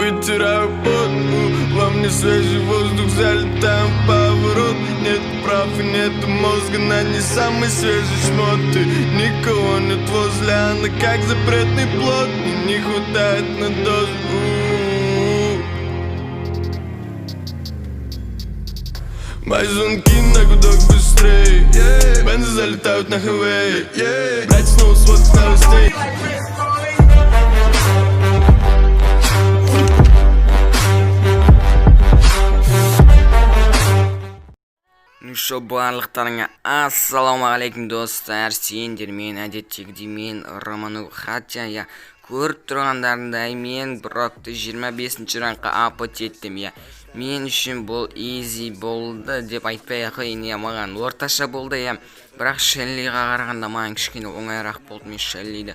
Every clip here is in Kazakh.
ветер пот. Во мне свежий воздух, залетаем в поворот. Нет прав и нет мозга, на не самый свежий шмот. Ты никого нет возле, она как запретный плод. Мне не хватает на дозу. Мои звонки на гудок быстрее, бензы залетают на хайвей, блять, снова сводок новостей. Ну шо, барлықтарыңа ассалаумағалейкум достар, сендер мен әдеттегідей мен Романов. Хотя я көріп тұрғандарындай мен Брокты 25-ші ранққа апот еттім. Мен үшін бұл easy болды деп айтпай қойын, маған орташа болды. Бірақ Шеллиға қарағанда маған кішкене оңайырақ болды. Мен Шеллиді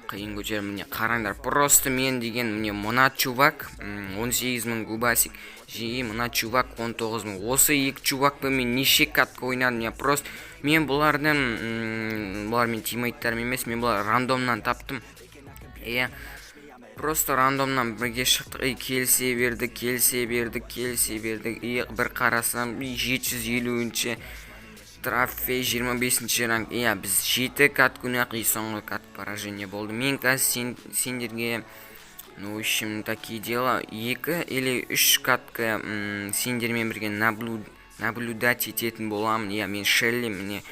қиын көтердім. Міне қараңдар, просто мен деген міне мына чувак 18.000 губасик, мына чувак 19.000. Осы екі чувакпен мен неше катка ойнадым. Просто мен бұлармен тиммейттарым емес, мен бұлар рандомнан таптым. Просто рандомнан бірге шықтық, келсе бердік. Бір қарасам 750-ші трофей, 25-ші ранг. Біз 7 кат күнақ, соңғы кат поражение болды. Мен қазір сендерге, ну, в общем, такие дела, 2 или 3 катка сендермен бірге наблюдать ететін боламын. Мен Шелли, міне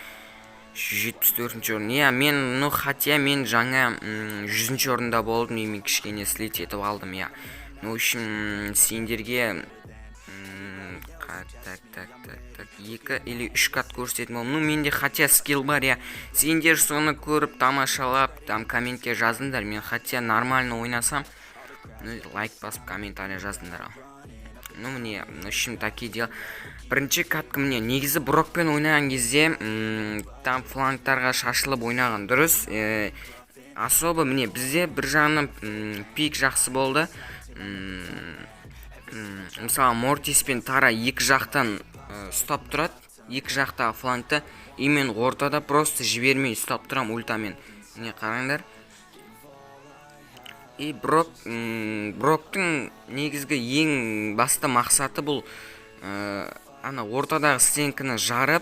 74-ші орын. Мен, ну, хотя мен жаңа 100-ші орында болдым, мен кішкене слет етіп алдым. Ну, в общем, сендерге 2 или 3 кат көрсететін болдым. Ну, менде хотя скилл бар, сендер соны көріп тамашалап, там комментке жаздыңдар. Мен хотя нормально ойнасам, лайк басып комментария жаздыңдар. Ну, мне, в общем, такие дела. Бірінші катка мне негізі Брокпен ойнаған кезде там флангтарға шашылып ойнаған дұрыс. Особо мне бізде бір жағынан пик жақсы болды. Мысалы Мортис пен Тара екі жақтан ұстап тұрады, екі жақтағы флангты, и мен ортада просто жібермей ұстап тұрам ультамен. Міне қараңдар. И Броктың негізгі ең басты мақсаты бұл ана ортадағы стенкіні жарып,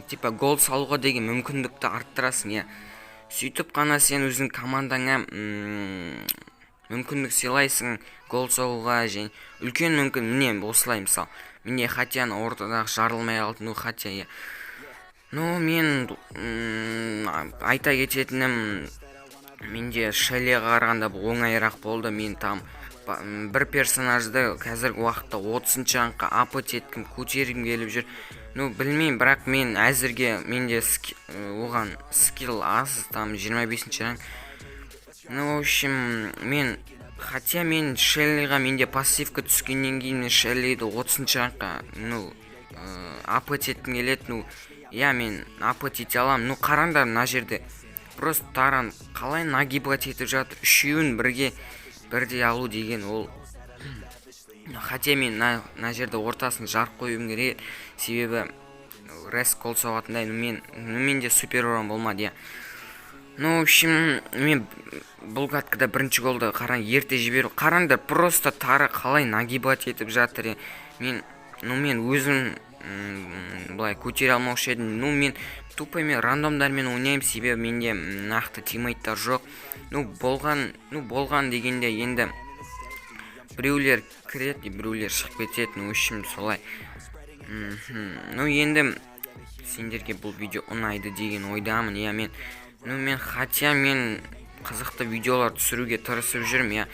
типа гол салуға деген мүмкіндікті арттырасың. Сөйтіп қана сен өзің командаңа мүмкіндік сыйлайсың гол соғуға, және үлкен мүмкін. Міне осылай, мысал міне Хатяны ортадағы жарылмай қалды. Ну, Хатя, ну, мен айта кететінім, менде Шеллиға қарағанда бұл оңайырақ болды. Мен там бір персонажды қазіргі уақытта 30-ші ранққа апот еткім, көтергім келіп жүр. Ну, білмеймін, бірақ мен әзірге менде оған скилл аз, там 25-ші ранг. Ну, в общем, хотя мен Шеллиға менде пассивка түскеннен кейін Шеллиді 30-ші ранққа, ну, апот еткім келеді. Ну, мен апот ете алам. Ну, қараңдар, мына жерде просто Таран қалай нагибать етіп жатыр. Үшеуін бірдей алу деген ол. Хотя мен на жерде ортасын жарып қойым керек, себебі рес кол соғатындай. Менде супер орын болмады. Ну, в общем, мен бұл каткада бірінші голды ерте жіберу. Қараңдар, просто Тара қалай нагибать етіп жатыр. Мен өзім былай көтере алмаушы едім. Ну, мен тупо мен рандомдармен ойнаймын, себебі менде нақты тиммейттар жоқ. Ну, болған дегенде енді біреулер кіреді, біреулер шығып кетеді. Ну, үшім солай. Ну, енді сендерге бұл видео ұнайды деген ойдамын. Мен хотя мен қызықты видеолар түсіруге тырысып жүрмін.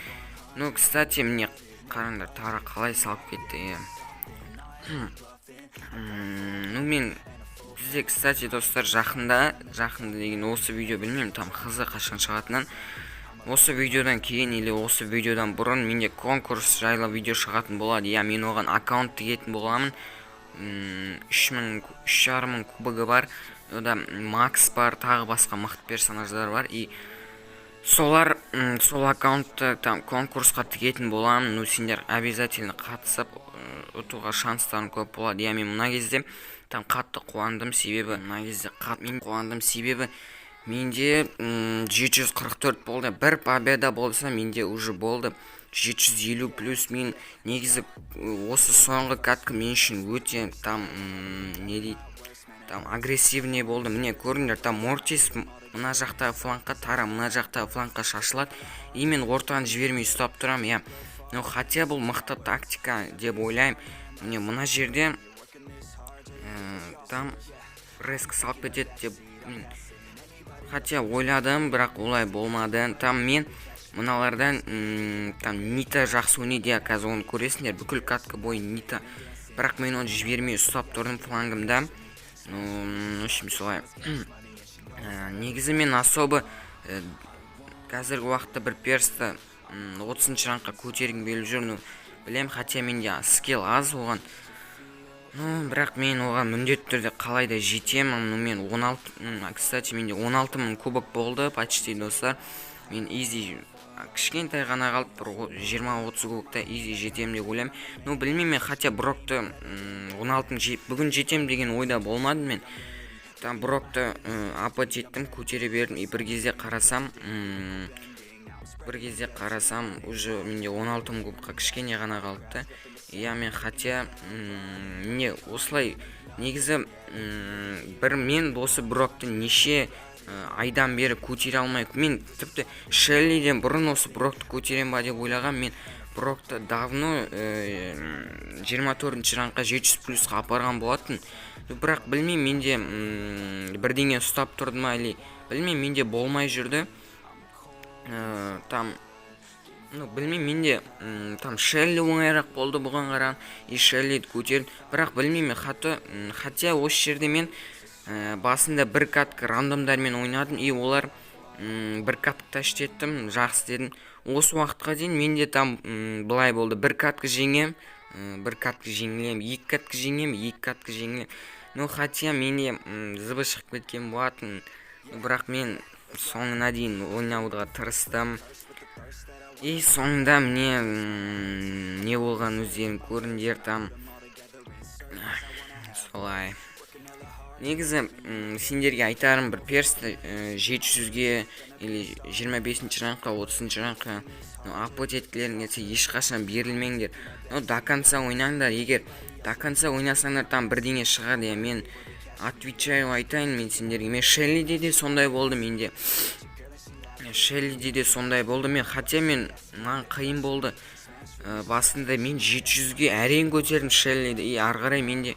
Ну, кстати, мне қараңдар, Тара қалай салып кетті. Ну, мен сізде, кстати, достар, жақында деген осы видео, білмеймін, там қызы қашан шығатынын. Осы видеодан кейін или осы видеодан бұрын менде конкурс жайлы видео шығатын болады. Мен оған аккаунт тігетін боламын. 3.500 кубогы бар. Ода Макс бар, тағы басқа мықты персонаждар бар. И сол аккаунтты там конкурсқа тігетін боламын. Ну, сендер обязательно қатысып, ұтуға шанстарын көп болады. Мен мына кезде там қатты қуандым, себебі менде 744 болды. Бір победа болса менде уже болды 750 плюс. Мен негізі осы соңғы катка мен үшін өте там не дейді, там агрессивный болды. Міне көріңдер, там Мортис мына жақтағы флангқа, Тара мына жақтағы флангқа шашылады, и мен ортаны жібермей ұстап тұрам. Я но хотя бұл мықты тактика деп ойлаймын. Міне мына жерде там реск салып кетеді деп хотя ойладым, бірақ олай болмады. Там мен мыналардан там Нита жақсы ойнайды, я қазір оны көресіңдер, бүкіл катка бойы Нита, бірақ мен оны жібермей ұстап тұрдым флангымда. В общем, солай. Негізі мен особо қазіргі уақытта бір персті 30-шы ранққа көтергім келіп жүр. Білем, хотя менде скилл аз оған. Бірақ мен оған міндетті түрде қалайда жетемін. Мен 16, кстати, менде 16 000 кубок болды почти, достар. Мен изи кішкентай ғана қалып, бір 20-30 кубокта изи жетем деп ойлаймын. Білмеймін, хотя Брокты 16 бүгін жетем деген ойда болмады мен. Там Брокты апат жеттім, көтере бердім, и бір кезде қарасам, уже менде 16 000 кубокқа кішкене ғана қалыпты. Я мен хотя не осылай негізі бір мен досы Брокты неше айдан бері көтере алмай, мен тіпті Шеллиден бұрын осы Брокты көтерем ба деп ойлаған. Мен Брокты давно 24-ші ранққа 700 плюсқа апарған болатын. Бірақ білмеймін, менде бірдеңе ұстап тұрды ма, или білмеймін, менде болмай жүрді. Там білмеймін, менде там Шелли оңайрақ болды бұған қараған, и Шеллиді көтерді. Бірақ білмеймін, хотя осы жерде мен басында бір катка рандомдармен ойнадым, и олар бір катка таштеттім, жақсы дедім. Осы уақытқа дейін менде там былай болды: бір катка жеңем, бір катка жеңілем, екі катка жеңем, екі катка жеңілем. Хотя менде зыбы шығып кеткен болатын, бірақ мен соңына дейін ойнауға тырыстым. И соңында мне не болған өздерің көріңдер. Там солай. Негізі сендерге айтарым, бір персті 700-ге или 25-ші ранққа, 30-ші ранққа апот еткілерін ете ешқашан берілмеңдер. До конца ойнаңдар. Егер до конца ойнасаңдар, там бірдеңе шығады. Мен отвечаю айтайын мен сендерге. Мен Шеллиде де сондай болды менде. Мен хотя мен маған қиын болды. Басында мен 700-ге әрең көтердім Шеллиді, и арғарай менде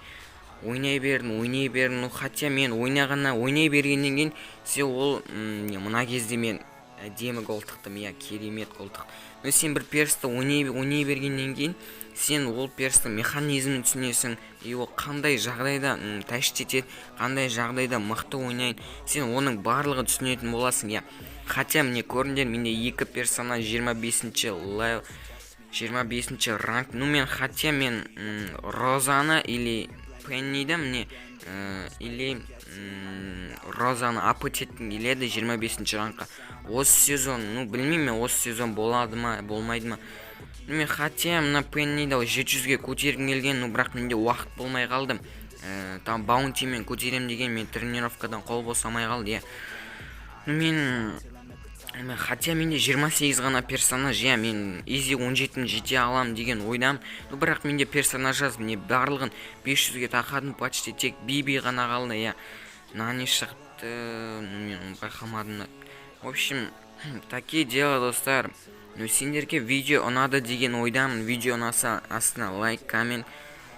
ойнай бердім. Хотя мен ойнай бергеннен кейін ол мына кезде мен әдемі гол тықтым, я керемет гол тықтым. Сен бір персті ойнай бергеннен кейін сен ол перстің механизмін түсінесің, и ол қандай жағдайда тәштетеді, қандай жағдайда мықты ойнайды, сен оның барлығы түсінетін боласың. Я хотя мне көріңдер, менде екі персонаж 25-ші ранг. Мен хотя мен Розаны или Пенниді мне или Розаны апот еткім келеді 25-ші ранққа. Осы сезон, білмеймін, осы сезон болады ма, болмайды ма. Мен хотя мына Пенниді 700-ге көтергім келген, бірақ менде уақыт болмай қалдым. Там баунтимен көтерем деген, мен тренировкадан қол босамай қалды. Хотя менде 28 ғана персонаж, мен изи 17-ні жете алам деген ойдам. Бірақ менде персонаж аз, мне барлығын 500-ге тақадым, почти тек Биби ғана қалды. Нани шығыпты, мен байқамадым. В общем, такие дела, достар. Сендерге видео ұнады деген ойдамын. Видео ұнаса астына лайк, коммент.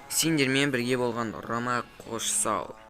Сендермен бірге болған Рома, қош сау.